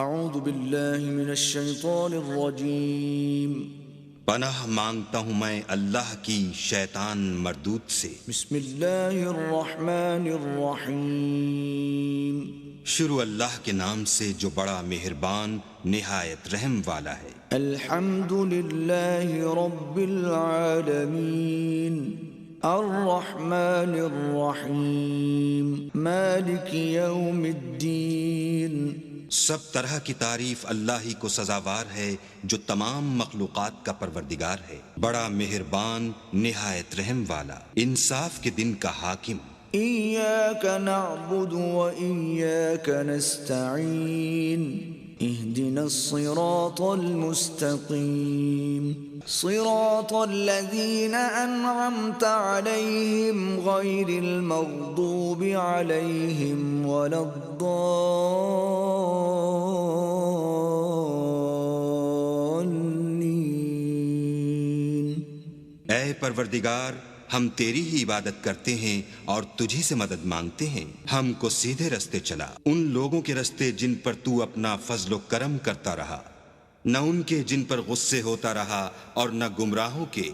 اعوذ باللہ من الشیطان الرجیم پناہ مانگتا ہوں میں اللہ کی شیطان مردود سے۔ بسم اللہ الرحمن الرحیم شروع اللہ کے نام سے جو بڑا مہربان نہایت رحم والا ہے۔ الحمد للہ رب العالمین الرحمن الرحیم مالک یوم الدین۔ سب طرح کی تعریف اللہ ہی کو سزاوار ہے جو تمام مخلوقات کا پروردگار ہے، بڑا مہربان نہایت رحم والا، انصاف کے دن کا حاکم۔ ایاک نعبد و ایاک نستعین اہدنا الصراط المستقیم صراط الذین انعمت علیہم غیر المغضوب علیہم ولا الضالین۔ اے پروردگار، ہم تیری ہی عبادت کرتے ہیں اور تجھی سے مدد مانگتے ہیں، ہم کو سیدھے رستے چلا، ان لوگوں کے رستے جن پر تو اپنا فضل و کرم کرتا رہا، نہ ان کے جن پر غصے ہوتا رہا، اور نہ گمراہوں کے